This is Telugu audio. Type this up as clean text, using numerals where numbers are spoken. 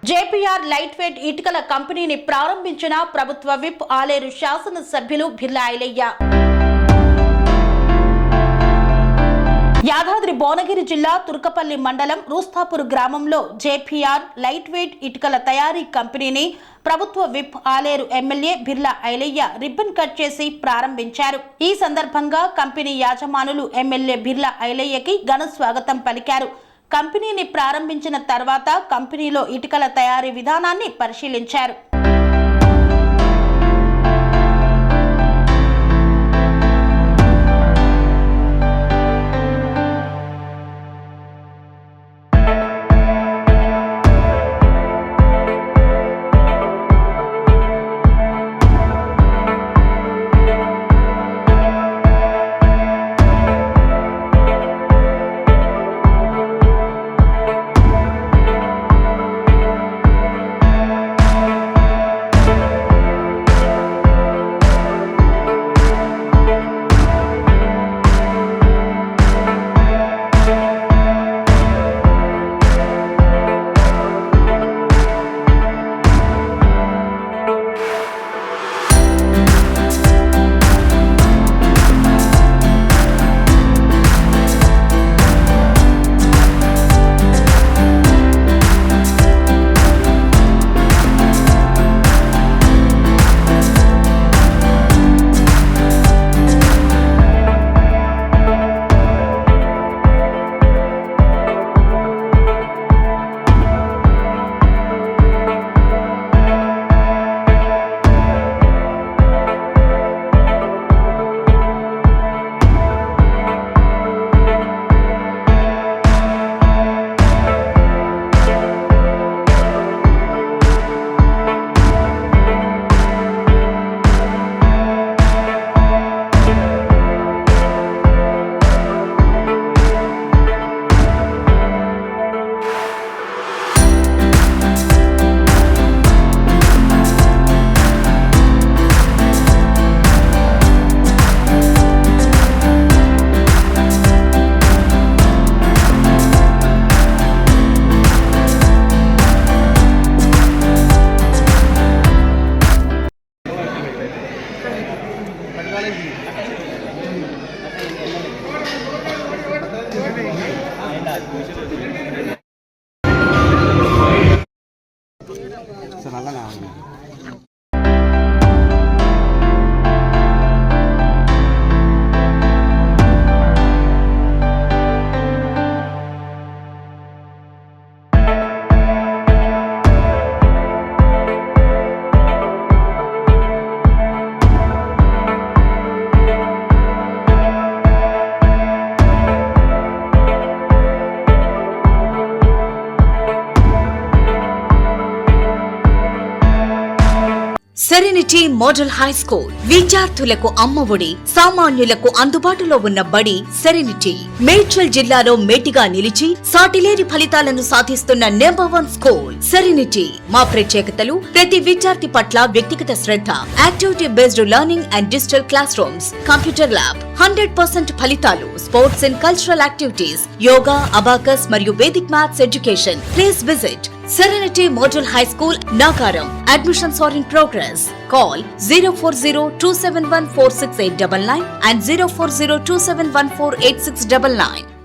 జేపీఆర్ లైట్ వెయిట్ ఇటుకల కంపెనీని ప్రారంభించిన ప్రభుత్వ విప్ ఆలేరు శాసన సభ్యులు బిర్లా ఐలయ్య. యాదాద్రి భువనగిరి జిల్లా తుర్కపల్లి మండలం రూస్తాపూర్ గ్రామంలో జేపీఆర్ లైట్ వెయిట్ ఇటుకల తయారీ కంపెనీని ప్రభుత్వ whip Aleru MLA Birla Ailaiah ribbon cut చేసి ప్రారంభించారు. ఈ సందర్భంగా కంపెనీ యాజమానులు ఎమ్మెల్యే బిర్లా ఐలయ్యకి ఘన స్వాగతం పలికారు. కంపెనీని ప్రారంభించిన తర్వాత కంపెనీలో ఇటుకల తయారీ విధానాన్ని పరిశీలించారు. సెరెనిటీ మోడల్ హై స్కూల్ విద్యార్థులకు అమ్మఒడి, సామాన్యులకు అందుబాటులో ఉన్న బడి సెరెనిటీ. మేడ్చల్ జిల్లాలో మేటిగా నిలిచి సాటిలేని ఫలితాలను సాధిస్తున్న #1 స్కూల్ సెరెనిటీ. మా ప్రత్యేకతలు ప్రతి విద్యార్థి పట్ల వ్యక్తిగత శ్రద్ధ, activity based learning and digital classrooms, computer lab, 100% ఫలితాలు, sports and cultural activities, yoga, abacus మరియు Vedic maths education. Please visit Serenity Model High School, Nagaram. Admissions are in progress. Call 040-271-46899 and 040-271-48699.